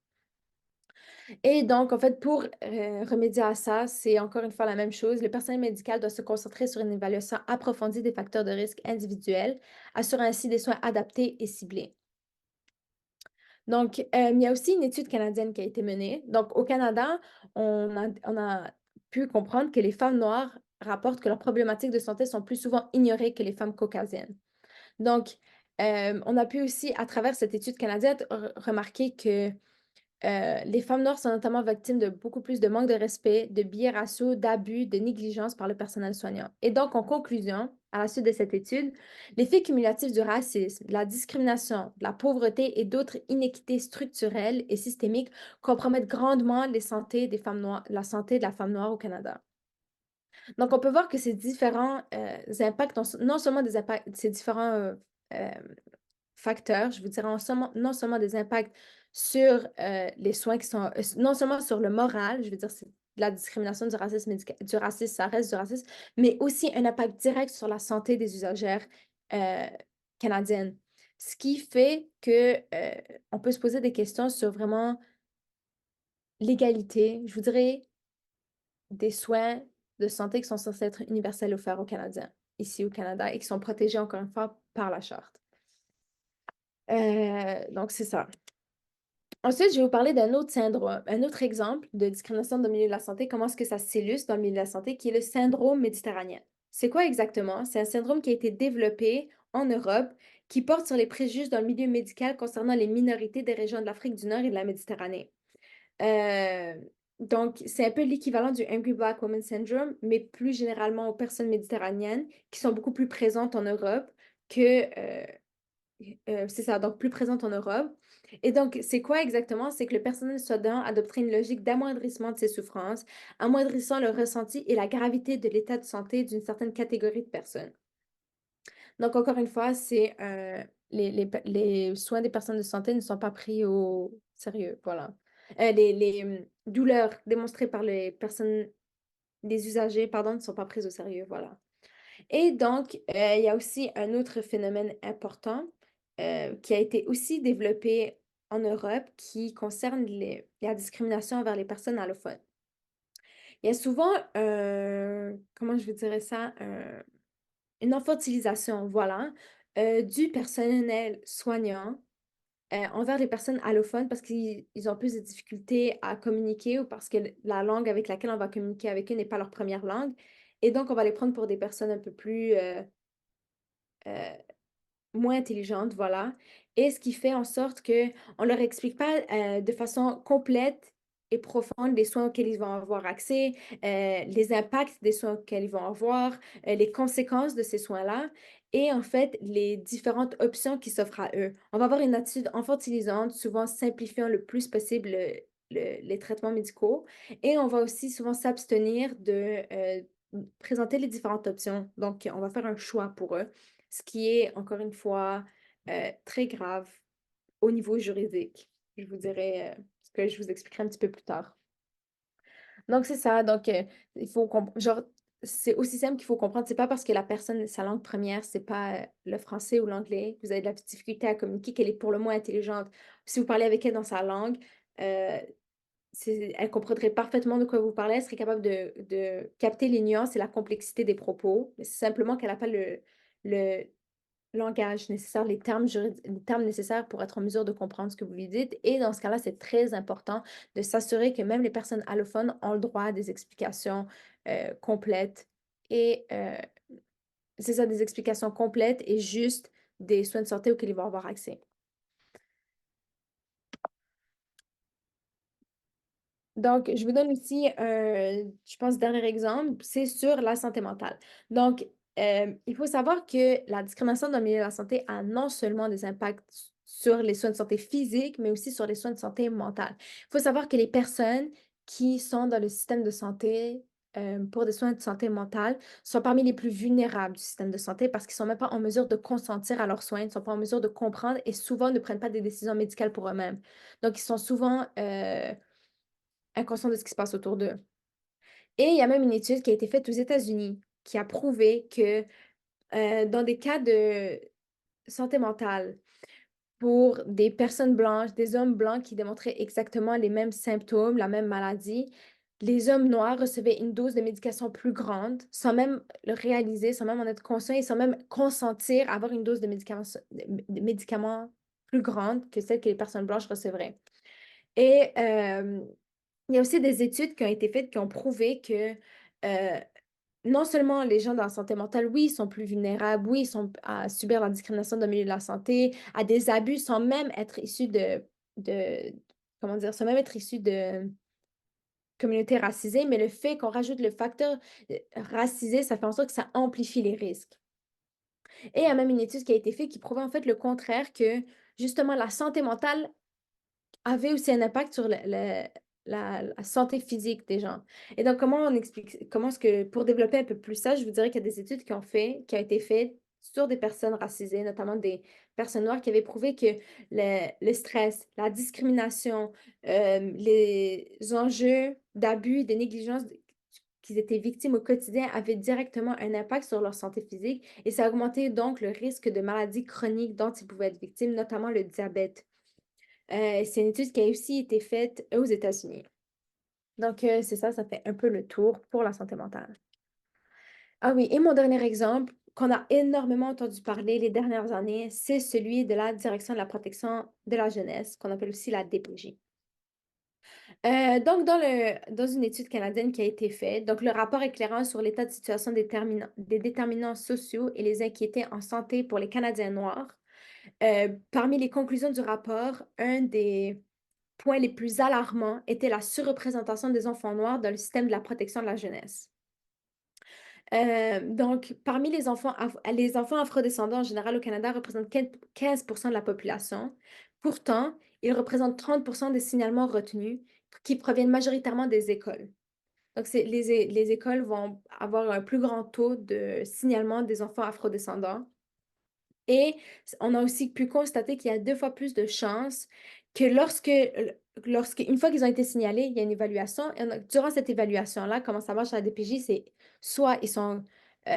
Et donc, en fait, pour remédier à ça, c'est encore une fois la même chose. Le personnel médical doit se concentrer sur une évaluation approfondie des facteurs de risque individuels, assurant ainsi des soins adaptés et ciblés. Donc, il y a aussi une étude canadienne qui a été menée. Donc, au Canada, on a pu comprendre que les femmes noires rapportent que leurs problématiques de santé sont plus souvent ignorées que les femmes caucasiennes. Donc, on a pu aussi, à travers cette étude canadienne, remarquer que les femmes noires sont notamment victimes de beaucoup plus de manque de respect, de biais raciaux, d'abus, de négligence par le personnel soignant. Et donc, en conclusion, à la suite de cette étude, l'effet cumulatif du racisme, de la discrimination, de la pauvreté et d'autres inéquités structurelles et systémiques compromettent grandement la santé de la femme noire au Canada. Donc, on peut voir que ces différents impacts, non seulement des impacts, ces différents euh, facteurs, je vous dirais non seulement des impacts sur les soins qui sont, non seulement sur le moral, je veux dire, c'est de la discrimination, du racisme, du racisme, ça reste du racisme, mais aussi un impact direct sur la santé des usagères euh, canadiennes. Ce qui fait que on peut se poser des questions sur vraiment l'égalité, je vous dirais, des soins de santé qui sont censés être universels offerts aux Canadiens, ici au Canada, et qui sont protégés encore une fois par la charte. Donc, c'est ça. Ensuite, je vais vous parler d'un autre syndrome, un autre exemple de discrimination dans le milieu de la santé, comment est-ce que ça s'illustre dans le milieu de la santé, qui est le syndrome méditerranéen. C'est quoi exactement? C'est un syndrome qui a été développé en Europe, qui porte sur les préjugés dans le milieu médical concernant les minorités des régions de l'Afrique du Nord et de la Méditerranée. Euh, donc, c'est un peu l'équivalent du Angry Black Woman Syndrome, mais plus généralement aux personnes méditerranéennes qui sont beaucoup plus présentes en Europe que, c'est ça, donc plus présente en Europe. Et donc, c'est quoi exactement? C'est que le personnel soignant adopterait une logique d'amoindrissement de ses souffrances, amoindrissant le ressenti et la gravité de l'état de santé d'une certaine catégorie de personnes. Donc, encore une fois, les soins des personnes de santé ne sont pas pris au sérieux. Voilà. Les douleurs démonstrées par les usagers, pardon, ne sont pas prises au sérieux. Voilà. Et donc, il y a aussi un autre phénomène important qui a été aussi développé en Europe qui concerne la discrimination envers les personnes allophones. Il y a souvent, comment je vous dirais ça, une infantilisation, voilà, du personnel soignant envers les personnes allophones parce qu'ils ont plus de difficultés à communiquer ou parce que la langue avec laquelle on va communiquer avec eux n'est pas leur première langue. Et donc, on va les prendre pour des personnes un peu plus euh, moins intelligentes, voilà. Et ce qui fait en sorte que on leur explique pas de façon complète et profonde les soins auxquels ils vont avoir accès, les impacts des soins auxquels ils vont avoir, les conséquences de ces soins-là et en fait les différentes options qui s'offrent à eux. On va avoir une attitude infantilisante, souvent simplifiant le plus possible les traitements médicaux et on va aussi souvent s'abstenir de présenter les différentes options. Donc, on va faire un choix pour eux ce qui est, encore une fois, très grave au niveau juridique. Je vous dirai ce que je vous expliquerai un petit peu plus tard. Donc, c'est ça. Donc, il faut genre, c'est aussi simple qu'il faut comprendre. C'est pas parce que la personne, sa langue première, c'est pas le français ou l'anglais, vous avez de la difficulté à communiquer, qu'elle est pour le moins intelligente. Si vous parlez avec elle dans sa langue, euh, elle comprendrait parfaitement de quoi vous parlez, elle serait capable de capter les nuances et la complexité des propos, mais c'est simplement qu'elle n'a pas le langage nécessaire, les termes nécessaires pour être en mesure de comprendre ce que vous lui dites. Et dans ce cas-là, c'est très important de s'assurer que même les personnes allophones ont le droit à des explications complètes. Et c'est ça, des explications complètes et justes des soins de santé auxquels ils vont avoir accès. Donc, je vous donne aussi je pense, dernier exemple, c'est sur la santé mentale. Donc, il faut savoir que la discrimination dans le milieu de la santé a non seulement des impacts sur les soins de santé physiques, mais aussi sur les soins de santé mentale. Il faut savoir que les personnes qui sont dans le système de santé pour des soins de santé mentale sont parmi les plus vulnérables du système de santé parce qu'ils ne sont même pas en mesure de consentir à leurs soins, ils ne sont pas en mesure de comprendre et souvent ne prennent pas des décisions médicales pour eux-mêmes. Donc, ils sont souvent inconscients de ce qui se passe autour d'eux. Et il y a même une étude qui a été faite aux États-Unis qui a prouvé que dans des cas de santé mentale, pour des personnes blanches, des hommes blancs qui démontraient exactement les mêmes symptômes, la même maladie, les hommes noirs recevaient une dose de médication plus grande, sans même le réaliser, sans même en être conscient et sans même consentir à avoir une dose de médicaments plus grande que celle que les personnes blanches recevraient. Et il y a aussi des études qui ont été faites qui ont prouvé que non seulement les gens dans la santé mentale, oui, ils sont plus vulnérables, oui, ils sont à subir la discrimination dans le milieu de la santé, à des abus sans même être issus de comment dire? Sans même être issus de communautés racisées, mais le fait qu'on rajoute le facteur, racisé, ça fait en sorte que ça amplifie les risques. Et il y a même une étude qui a été faite qui prouvait en fait le contraire, que justement la santé mentale avait aussi un impact sur la santé physique des gens. Et donc, comment est-ce que, pour développer un peu plus ça, je vous dirais qu'il y a des études qui ont été faites sur des personnes racisées, notamment des personnes noires, qui avaient prouvé que le stress, la discrimination, les enjeux d'abus, de négligence qu'ils étaient victimes au quotidien avaient directement un impact sur leur santé physique et ça augmentait donc le risque de maladies chroniques dont ils pouvaient être victimes, notamment le diabète. C'est une étude qui a aussi été faite aux États-Unis. Donc, c'est ça, ça fait un peu le tour pour la santé mentale. Ah oui, et mon dernier exemple, qu'on a énormément entendu parler les dernières années, c'est celui de la Direction de la protection de la jeunesse, qu'on appelle aussi la DPJ. Donc, dans une étude canadienne qui a été faite, donc le rapport éclairant sur l'état de situation des déterminants sociaux et les inquiétés en santé pour les Canadiens noirs, parmi les conclusions du rapport, un des points les plus alarmants était la surreprésentation des enfants noirs dans le système de la protection de la jeunesse. Donc, parmi les enfants afrodescendants en général au Canada représentent 15% de la population. Pourtant, ils représentent 30% des signalements retenus qui proviennent majoritairement des écoles. Donc, les écoles vont avoir un plus grand taux de signalement des enfants afrodescendants. Et on a aussi pu constater qu'il y a 2 fois plus de chances que une fois qu'ils ont été signalés, il y a une évaluation et durant cette évaluation-là, comment ça marche à la DPJ, c'est soit ils sont, heu,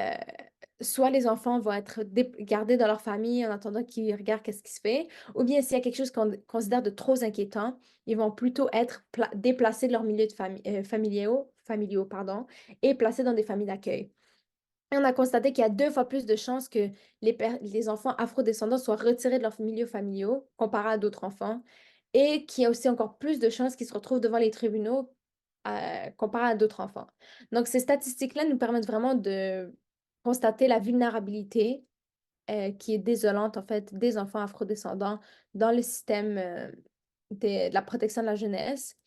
soit les enfants vont être gardés dans leur famille en attendant qu'ils regardent qu'est-ce qui se fait, ou bien s'il y a quelque chose qu'on considère de trop inquiétant, ils vont plutôt être déplacés de leur milieu de familiaux, pardon, et placés dans des familles d'accueil. Et on a constaté qu'il y a 2 fois plus de chances que les enfants afrodescendants soient retirés de leurs milieux familiaux, comparé à d'autres enfants, et qu'il y a aussi encore plus de chances qu'ils se retrouvent devant les tribunaux, comparé à d'autres enfants. Donc ces statistiques-là nous permettent vraiment de constater la vulnérabilité, qui est désolante, en fait, des enfants afrodescendants dans le système, de la protection de la jeunesse.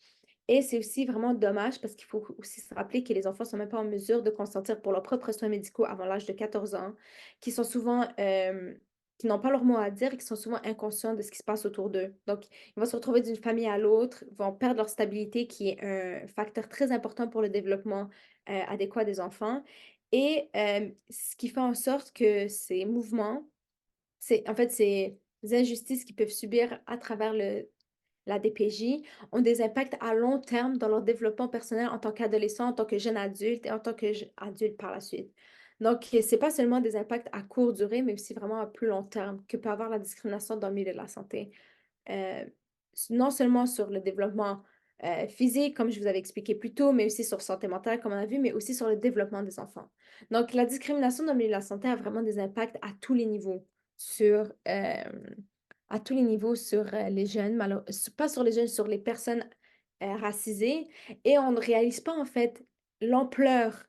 Et c'est aussi vraiment dommage parce qu'il faut aussi se rappeler que les enfants sont même pas en mesure de consentir pour leurs propres soins médicaux avant l'âge de 14 ans, qui sont souvent, qui n'ont pas leur mot à dire et qui sont souvent inconscients de ce qui se passe autour d'eux. Donc, ils vont se retrouver d'une famille à l'autre, vont perdre leur stabilité qui est un facteur très important pour le développement, adéquat des enfants et ce qui fait en sorte que ces mouvements, c'est en fait, ces injustices qu'ils peuvent subir à travers la DPJ ont des impacts à long terme dans leur développement personnel en tant qu'adolescent, en tant que jeune adulte et en tant que adulte par la suite. Donc, c'est pas seulement des impacts à courte durée, mais aussi vraiment à plus long terme que peut avoir la discrimination dans le milieu de la santé. Euh, non seulement sur le développement physique, comme je vous avais expliqué plus tôt, mais aussi sur santé mentale, comme on a vu, mais aussi sur le développement des enfants. Donc, la discrimination dans le milieu de la santé a vraiment des impacts sur, euh, à tous les niveaux sur les jeunes, pas sur les jeunes, sur les personnes racisées. Et on ne réalise pas en fait l'ampleur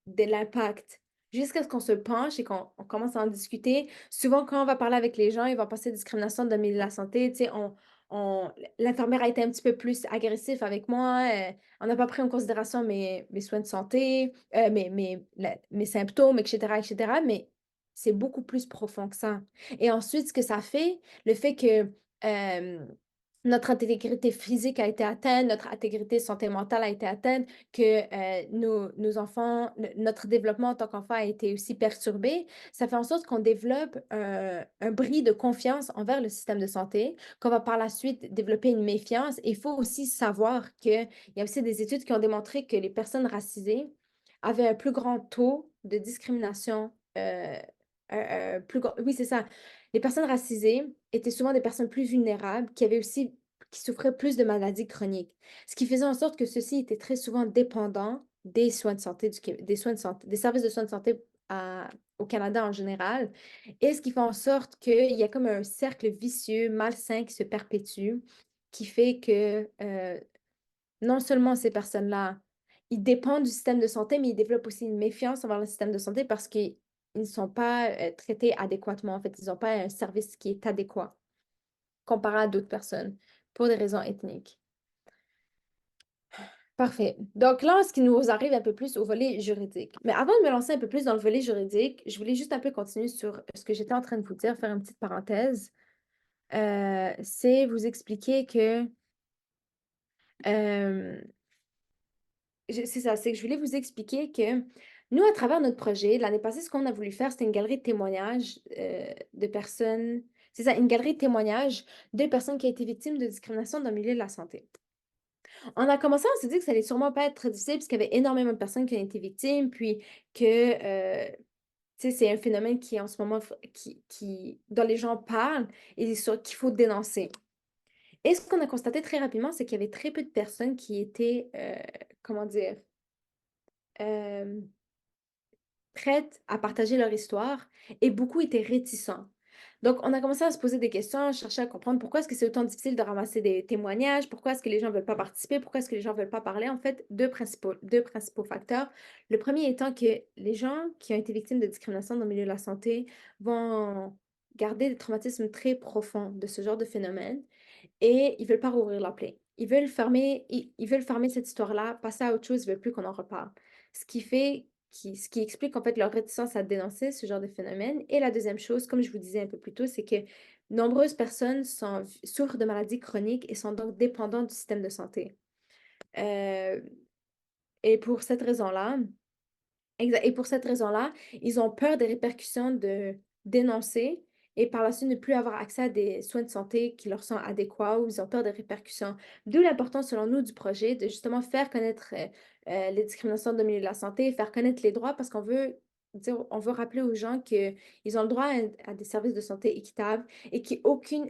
de l'impact jusqu'à ce qu'on se penche et qu'on commence à en discuter. Souvent, quand on va parler avec les gens, ils vont penser discrimination dans le milieu de la santé. Tu sais, l'infirmière a été un petit peu plus agressif avec moi. On n'a pas pris en considération mes soins de santé, mes symptômes, etc., etc. Mais c'est beaucoup plus profond que ça. Et ensuite, ce que ça fait, le fait que notre intégrité physique a été atteinte, notre intégrité santé mentale a été atteinte, que nos enfants, notre développement en tant qu'enfant a été aussi perturbé, ça fait en sorte qu'on développe un bris de confiance envers le système de santé, qu'on va par la suite développer une méfiance. Et il faut aussi savoir qu'il y a aussi des études qui ont démontré que les personnes racisées avaient un plus grand taux de discrimination. Oui, c'est ça. Les personnes racisées étaient souvent des personnes plus vulnérables qui souffraient plus de maladies chroniques, ce qui faisait en sorte que ceux-ci étaient très souvent dépendants des soins de santé des soins de santé, des services de soins de santé au Canada en général. Et ce qui fait en sorte qu'il y a comme un cercle vicieux, malsain qui se perpétue, qui fait que non seulement ces personnes-là, ils dépendent du système de santé, mais ils développent aussi une méfiance envers le système de santé parce qu'ils ne sont pas, traités adéquatement. En fait, ils n'ont pas un service qui est adéquat comparé à d'autres personnes pour des raisons ethniques. Parfait. Donc là, ce qui nous arrive un peu plus au volet juridique. Mais avant de me lancer un peu plus dans le volet juridique, je voulais juste un peu continuer sur ce que j'étais en train de vous dire, faire une petite parenthèse. C'est vous expliquer que, hem c'est ça, c'est que je voulais vous expliquer que nous, à travers notre projet, l'année passée, ce qu'on a voulu faire, c'était une galerie de témoignages de personnes. C'est ça, une galerie de témoignages de personnes qui ont été victimes de discrimination dans le milieu de la santé. On a commencé, on s'est dit que ça allait sûrement pas être très difficile, parce qu'il y avait énormément de personnes qui ont été victimes, puis que, tu sais, c'est un phénomène qui, en ce moment, dont les gens parlent et qu'il faut dénoncer. Et ce qu'on a constaté très rapidement, c'est qu'il y avait très peu de personnes qui étaient, comment dire, euh, prêtes à partager leur histoire et beaucoup étaient réticents. Donc, on a commencé à se poser des questions, chercher à comprendre pourquoi est-ce que c'est autant difficile de ramasser des témoignages, pourquoi est-ce que les gens ne veulent pas participer, pourquoi est-ce que les gens ne veulent pas parler. En fait, deux principaux facteurs. Le premier étant que les gens qui ont été victimes de discrimination dans le milieu de la santé vont garder des traumatismes très profonds de ce genre de phénomène et ils veulent pas rouvrir la plaie. Ils veulent fermer cette histoire-là, passer à autre chose, ils veulent plus qu'on en reparle. Ce qui explique en fait leur réticence à dénoncer ce genre de phénomène. Et la deuxième chose, comme je vous disais un peu plus tôt, c'est que nombreuses personnes souffrent de maladies chroniques et sont donc dépendantes du système de santé. Euh, et pour cette raison-là, et pour cette raison-là, ils ont peur des répercussions de dénoncer et par la suite ne plus avoir accès à des soins de santé qui leur sont adéquats ou ils ont peur des répercussions. D'où l'importance, selon nous, du projet de justement faire connaître les discriminations dans le milieu de la santé, faire connaître les droits parce qu'on veut dire, on veut rappeler aux gens qu'ils ont le droit à des services de santé équitables et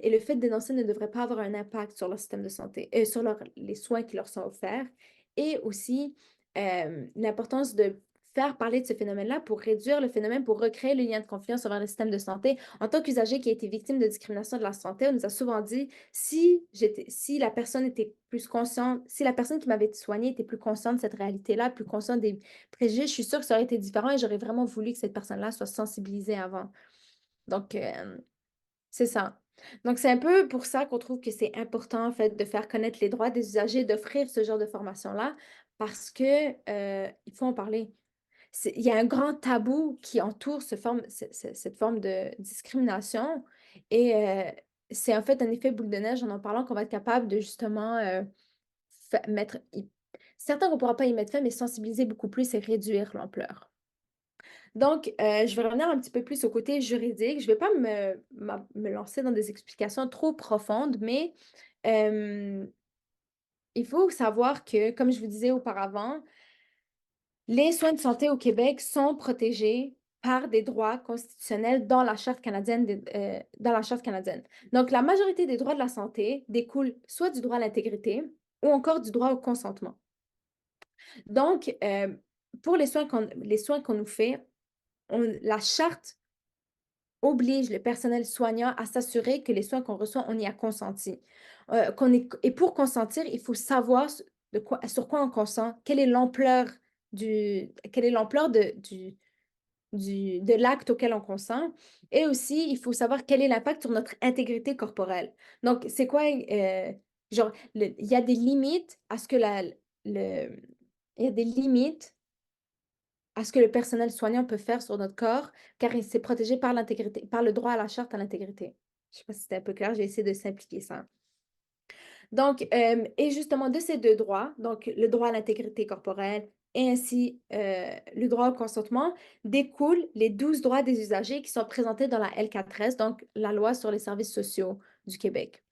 le fait de dénoncer ne devrait pas avoir un impact sur leur système de santé, sur les soins qui leur sont offerts. Et aussi, l'importance de faire parler de ce phénomène-là pour réduire le phénomène, pour recréer le lien de confiance envers le système de santé. En tant qu'usager qui a été victime de discrimination de la santé, on nous a souvent dit si la personne était plus consciente, si la personne qui m'avait soignée était plus consciente de cette réalité-là, plus consciente des préjugés, je suis sûre que ça aurait été différent et j'aurais vraiment voulu que cette personne-là soit sensibilisée avant. Donc, c'est ça. Donc, c'est un peu pour ça qu'on trouve que c'est important, en fait, de faire connaître les droits des usagers, d'offrir ce genre de formation-là, parce que il faut en parler. Il y a un grand tabou qui entoure cette forme de discrimination et c'est en fait un effet boule de neige en parlant qu'on va être capable de justement, mettre certains qu'on ne pourra pas y mettre fin, mais sensibiliser beaucoup plus et réduire l'ampleur. Donc, je vais revenir un petit peu plus au côté juridique. Je ne vais pas me lancer dans des explications trop profondes, mais hem, il faut savoir que, comme je vous disais auparavant, les soins de santé au Québec sont protégés par des droits constitutionnels dans la Charte canadienne dans la Charte canadienne. Donc, la majorité des droits de la santé découlent soit du droit à l'intégrité ou encore du droit au consentement. Donc, pour les soins qu'on nous fait, la Charte oblige le personnel soignant à s'assurer que les soins qu'on reçoit, on y a consenti. Et pour consentir, il faut savoir sur quoi on consent, quelle est l'ampleur de l'acte auquel on consent. Et aussi, il faut savoir quel est l'impact sur notre intégrité corporelle. Donc, c'est quoi, genre, il y a des limites à ce que il y a des limites à ce que le personnel soignant peut faire sur notre corps, car il s'est protégé par l'intégrité, par le droit à la charte à l'intégrité. Je ne sais pas si c'était un peu clair, j'ai essayé de simplifier ça. Donc, et justement, de ces deux droits, donc le droit à l'intégrité corporelle et ainsi le droit au consentement, découlent les 12 droits des usagers qui sont présentés dans la L4S, donc la loi sur les services sociaux du Québec.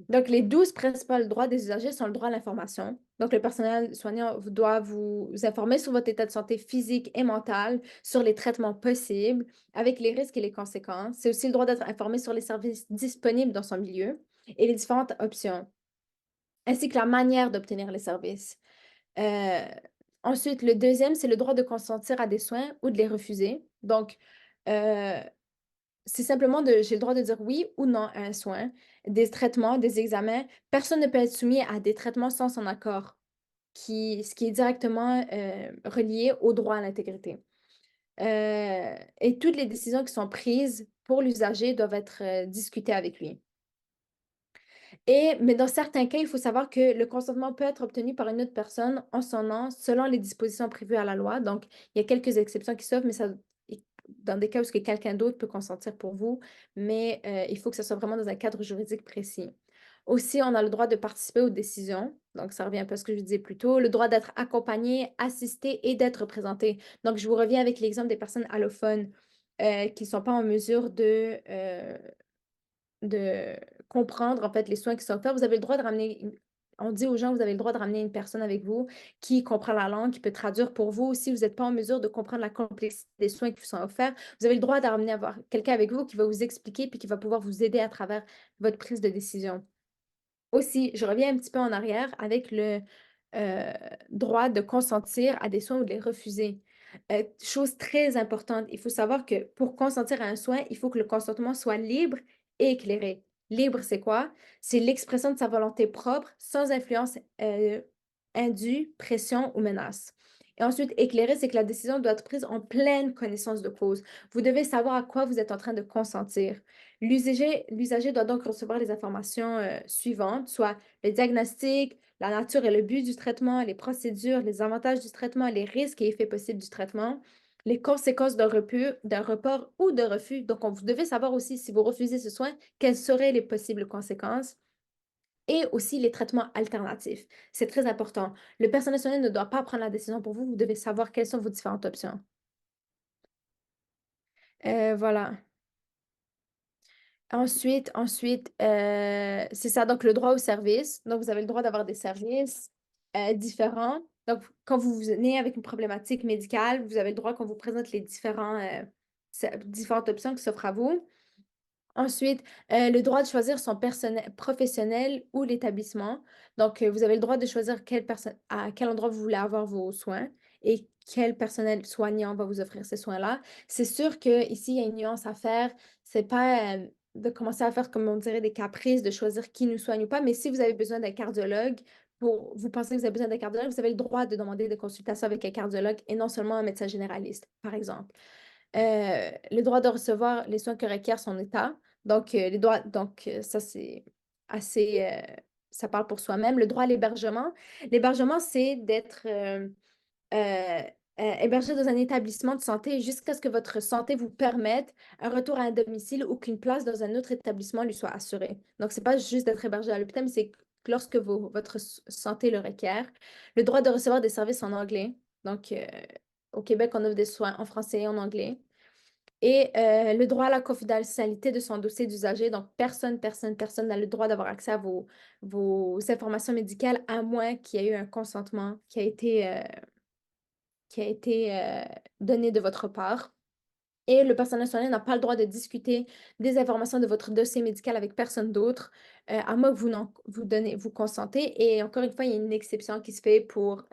Donc, les 12 principaux droits des usagers sont le droit à l'information. Donc, le personnel soignant doit vous informer sur votre état de santé physique et mental, sur les traitements possibles, avec les risques et les conséquences. C'est aussi le droit d'être informé sur les services disponibles dans son milieu et les différentes options, ainsi que la manière d'obtenir les services. Euh, Ensuite, le deuxième, c'est le droit de consentir à des soins ou de les refuser. Donc, euh, c'est simplement j'ai le droit de dire oui ou non à un soin, des traitements, des examens. Personne ne peut être soumis à des traitements sans son accord, ce qui est directement relié au droit à l'intégrité. Et toutes les décisions qui sont prises pour l'usager doivent être discutées avec lui. Mais dans certains cas, il faut savoir que le consentement peut être obtenu par une autre personne en son nom, selon les dispositions prévues à la loi. Donc, il y a quelques exceptions qui s'offrent, mais ça, dans des cas où quelqu'un d'autre peut consentir pour vous, mais il faut que ce soit vraiment dans un cadre juridique précis. Aussi, on a le droit de participer aux décisions. Donc, ça revient un peu à ce que je disais plus tôt. Le droit d'être accompagné, assisté et d'être représenté. Donc, je vous reviens avec l'exemple des personnes allophones qui ne sont pas en mesure de comprendre, en fait, les soins qui sont offerts. Vous avez le droit de ramener on dit aux gens, vous avez le droit de ramener une personne avec vous qui comprend la langue, qui peut traduire pour vous. Si vous n'êtes pas en mesure de comprendre la complexité des soins qui vous sont offerts, vous avez le droit de ramener avoir quelqu'un avec vous qui va vous expliquer puis qui va pouvoir vous aider à travers votre prise de décision. Aussi, je reviens un petit peu en arrière avec le euh, droit de consentir à des soins ou de les refuser. Chose très importante, il faut savoir que pour consentir à un soin, il faut que le consentement soit libre et éclairé. Libre, c'est quoi? C'est l'expression de sa volonté propre, sans influence indue, pression ou menace. Et ensuite, éclairé, c'est que la décision doit être prise en pleine connaissance de cause. Vous devez savoir à quoi vous êtes en train de consentir. L'usager doit donc recevoir les informations suivantes, soit le diagnostic, la nature et le but du traitement, les procédures, les avantages du traitement, les risques et effets possibles du traitement, les conséquences d'un report ou de refus. Donc, vous devez savoir aussi si vous refusez ce soin, quelles seraient les possibles conséquences. Et aussi les traitements alternatifs. C'est très important. Le personnel soignant ne doit pas prendre la décision pour vous. Vous devez savoir quelles sont vos différentes options. Voilà. Ensuite, c'est ça, donc le droit au service. Donc, vous avez le droit d'avoir des services différents. Donc, quand vous venez avec une problématique médicale, vous avez le droit qu'on vous présente les différentes options qui s'offrent à vous. Ensuite, le droit de choisir son personnel professionnel ou l'établissement. Donc, vous avez le droit de choisir à quel endroit vous voulez avoir vos soins et quel personnel soignant va vous offrir ces soins-là. C'est sûr qu'ici, il y a une nuance à faire. C'est pas de commencer à faire, comme on dirait, des caprices, de choisir qui nous soigne ou pas. Mais si vous avez besoin d'un cardiologue, vous pensez que vous avez besoin d'un cardiologue, vous avez le droit de demander des consultations avec un cardiologue et non seulement un médecin généraliste, par exemple. Le droit de recevoir les soins que requiert son état. Donc, ça, c'est assez. Ça parle pour soi-même. Le droit à l'hébergement. L'hébergement, c'est d'être euh, hébergé dans un établissement de santé jusqu'à ce que votre santé vous permette un retour à un domicile ou qu'une place dans un autre établissement lui soit assurée. Donc, c'est pas juste d'être hébergé à l'hôpital, mais c'est lorsque votre santé le requiert. Le droit de recevoir des services en anglais. Donc, au Québec, on offre des soins en français et en anglais. Et le droit à la confidentialité de son dossier d'usager. Donc, personne n'a le droit d'avoir accès à vos informations médicales à moins qu'il y ait eu un consentement qui a été donné de votre part. Et le personnel soignant n'a pas le droit de discuter des informations de votre dossier médical avec personne d'autre, à moins que vous consentez. Et encore une fois, il y a une exception qui se fait pour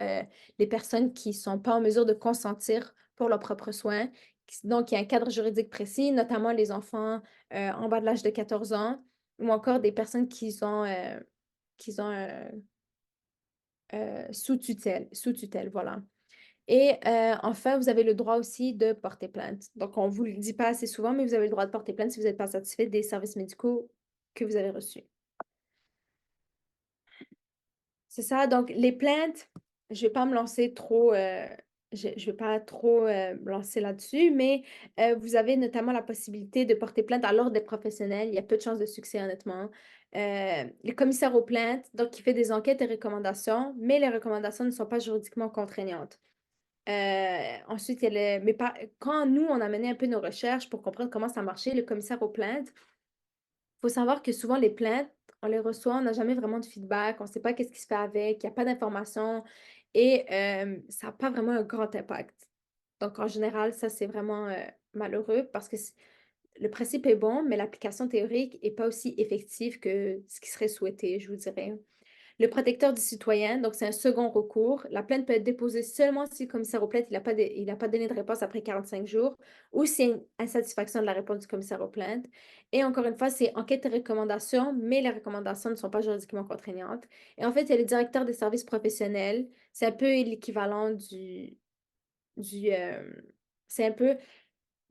les personnes qui ne sont pas en mesure de consentir pour leurs propres soins. Donc, il y a un cadre juridique précis, notamment les enfants en bas de l'âge de 14 ans ou encore des personnes qui sont sous tutelle, voilà. Et enfin, vous avez le droit aussi de porter plainte. Donc, on ne vous le dit pas assez souvent, mais vous avez le droit de porter plainte si vous n'êtes pas satisfait des services médicaux que vous avez reçus. C'est ça. Donc, les plaintes, je ne vais pas me lancer trop, je vais pas trop me lancer là-dessus, mais vous avez notamment la possibilité de porter plainte à l'ordre des professionnels. Il y a peu de chances de succès, honnêtement. Le commissaire aux plaintes, donc, qui fait des enquêtes et recommandations, mais les recommandations ne sont pas juridiquement contraignantes. Ensuite, quand nous, on a mené un peu nos recherches pour comprendre comment ça marchait, le commissaire aux plaintes, il faut savoir que souvent, les plaintes on les reçoit, on n'a jamais vraiment de feedback, on ne sait pas qu'est-ce qui se fait avec, il y a pas d'informations et ça a pas vraiment un grand impact. Donc en général, ça, c'est vraiment, malheureux parce que le principe est bon, mais l'application théorique est pas aussi effective que ce qui serait souhaité, je vous dirais. Le protecteur du citoyen, donc c'est un second recours. La plainte peut être déposée seulement si le commissaire aux plaintes il a pas donné de réponse après 45 jours ou s'il y a une insatisfaction de la réponse du commissaire aux plaintes. Et encore une fois, c'est enquête et recommandation, mais les recommandations ne sont pas juridiquement contraignantes. Et en fait, il y a le directeur des services professionnels. C'est un peu l'équivalent du c'est un peu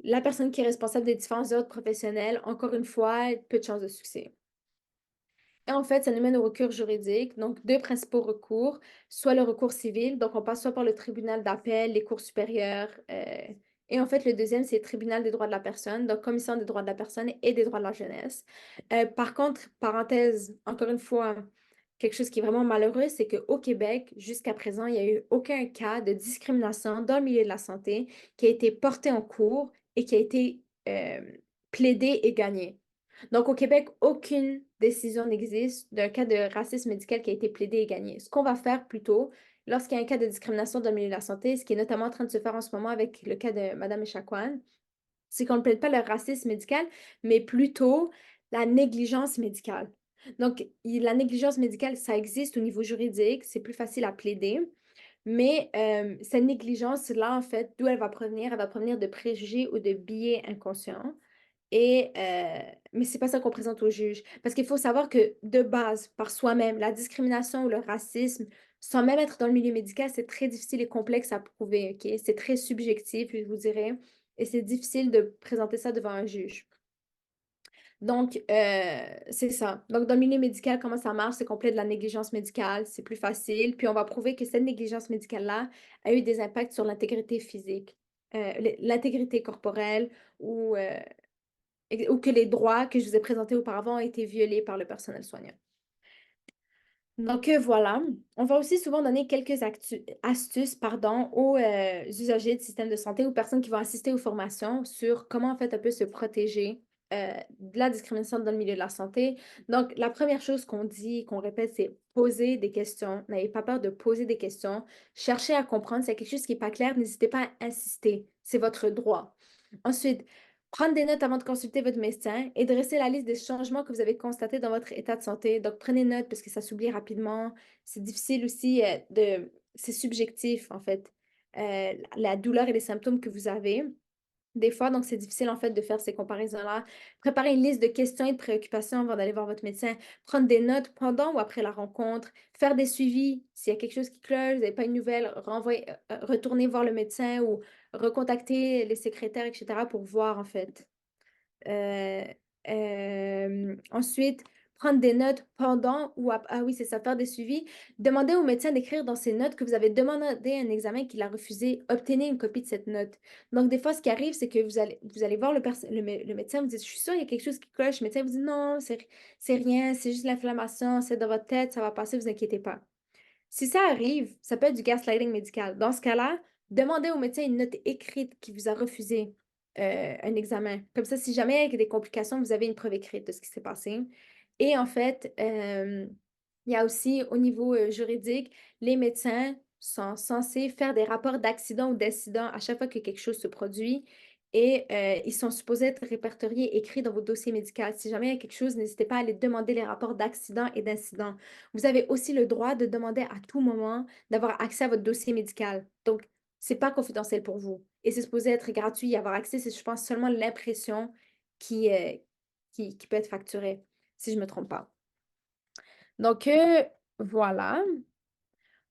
la personne qui est responsable des différents ordres professionnels. Encore une fois, peu de chances de succès. Et en fait, ça nous mène au recours juridique. Donc, 2 principaux recours, soit le recours civil, donc on passe soit par le tribunal d'appel, les cours supérieures, et en fait, le deuxième, c'est le tribunal des droits de la personne, donc commission des droits de la personne et des droits de la jeunesse. Par contre, parenthèse, encore une fois, quelque chose qui est vraiment malheureux, c'est qu'au Québec, jusqu'à présent, il n'y a eu aucun cas de discrimination dans le milieu de la santé qui a été porté en cours et qui a été, plaidé et gagné. Donc, au Québec, aucune décision n'existe d'un cas de racisme médical qui a été plaidé et gagné. Ce qu'on va faire plutôt, lorsqu'il y a un cas de discrimination dans le milieu de la santé, ce qui est notamment en train de se faire en ce moment avec le cas de Mme Echaquan, c'est qu'on ne plaide pas le racisme médical, mais plutôt la négligence médicale. Donc, la négligence médicale, ça existe au niveau juridique, c'est plus facile à plaider, mais cette négligence-là, en fait, d'où elle va provenir? Elle va provenir de préjugés ou de biais inconscients. Et mais c'est pas ça qu'on présente au juge. Parce qu'il faut savoir que, de base, par soi-même, la discrimination ou le racisme, sans même être dans le milieu médical, c'est très difficile et complexe à prouver, OK? C'est très subjectif, je vous dirais, et c'est difficile de présenter ça devant un juge. Donc c'est ça. Donc dans le milieu médical, comment ça marche? C'est qu'on plaide de la négligence médicale, c'est plus facile, puis on va prouver que cette négligence médicale-là a eu des impacts sur l'intégrité physique, l'intégrité corporelle ou que les droits que je vous ai présentés auparavant ont été violés par le personnel soignant. Donc voilà. On va aussi souvent donner quelques astuces pardon, aux usagers de système de santé, aux personnes qui vont assister aux formations sur comment en fait un peu se protéger de la discrimination dans le milieu de la santé. Donc la première chose qu'on dit, qu'on répète, c'est poser des questions. N'ayez pas peur de poser des questions. Cherchez à comprendre. S'il y a quelque chose qui n'est pas clair, n'hésitez pas à insister. C'est votre droit. Ensuite, prendre des notes avant de consulter votre médecin et dresser la liste des changements que vous avez constatés dans votre état de santé. Donc, prenez note parce que ça s'oublie rapidement. C'est difficile aussi c'est subjectif en fait, la douleur et les symptômes que vous avez. Des fois, donc c'est difficile en fait de faire ces comparaisons-là. Préparer une liste de questions et de préoccupations avant d'aller voir votre médecin. Prendre des notes pendant ou après la rencontre. Faire des suivis. S'il y a quelque chose qui cloche, vous n'avez pas une nouvelle, retourner voir le médecin ou recontacter les secrétaires, etc. pour voir en fait. Heu, ensuite, prendre des notes pendant ou ap ah oui, c'est ça, faire des suivis. Demandez au médecin d'écrire dans ses notes que vous avez demandé un examen qu'il a refusé. Obtenez une copie de cette note. Donc des fois, ce qui arrive, c'est que vous allez voir le médecin, vous dites: «Je suis sûre, il y a quelque chose qui cloche». Le médecin vous dit: «Non, c'est rien, c'est juste l'inflammation, c'est dans votre tête, ça va passer, vous inquiétez pas». Si ça arrive, ça peut être du gaslighting médical. Dans ce cas-là, demandez au médecin une note écrite qui vous a refusé, un examen. Comme ça, si jamais il y a des complications, vous avez une preuve écrite de ce qui s'est passé et en fait, il y a aussi au niveau, juridique, les médecins sont censés faire des rapports d'accident ou d'incident à chaque fois que quelque chose se produit et ils sont supposés être répertoriés, écrits dans votre dossier médical. Si jamais il y a quelque chose, n'hésitez pas à aller demander les rapports d'accident et d'incident. Vous avez aussi le droit de demander à tout moment d'avoir accès à votre dossier médical. Donc, c'est pas confidentiel pour vous et c'est supposé être gratuit. Y avoir accès, c'est, je pense, seulement l'impression qui, qui peut être facturée, si je me trompe pas. Donc, voilà.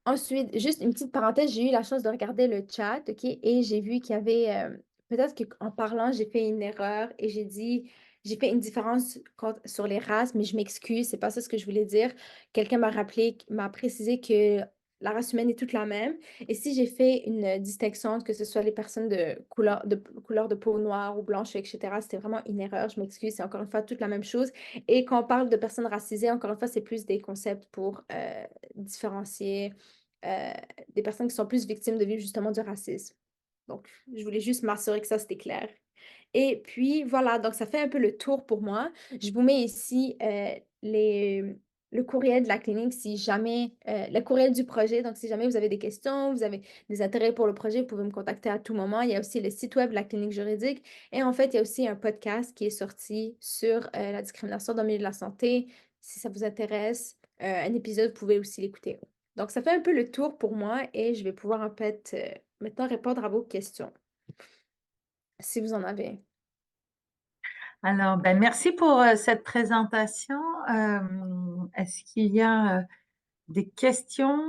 Ensuite, juste une petite parenthèse, j'ai eu la chance de regarder le chat, OK? Et j'ai vu qu'il y avait, peut-être qu'en parlant, j'ai fait une erreur et j'ai fait une différence sur les races, mais je m'excuse, c'est pas ça ce que je voulais dire. Quelqu'un m'a rappelé, m'a précisé que la race humaine est toute la même. Et si j'ai fait une distinction, que ce soit les personnes de couleur de peau noire ou blanche, etc., c'était vraiment une erreur. Je m'excuse, c'est encore une fois toute la même chose. Et quand on parle de personnes racisées, encore une fois, c'est plus des concepts pour différencier euh, des personnes qui sont plus victimes de vivre justement du racisme. Donc, je voulais juste m'assurer que ça, c'était clair. Et puis voilà, donc ça fait un peu le tour pour moi. Je vous mets ici, le courriel de la clinique si jamais, le courriel du projet, donc si jamais vous avez des questions, vous avez des intérêts pour le projet, vous pouvez me contacter à tout moment. Il y a aussi le site web de la clinique juridique et en fait, il y a aussi un podcast qui est sorti sur, la discrimination dans le milieu de la santé. Si ça vous intéresse, un épisode, vous pouvez aussi l'écouter. Donc ça fait un peu le tour pour moi et je vais pouvoir en fait, maintenant répondre à vos questions, si vous en avez. Alors, ben, merci pour cette présentation. Est-ce qu'il y a des questions?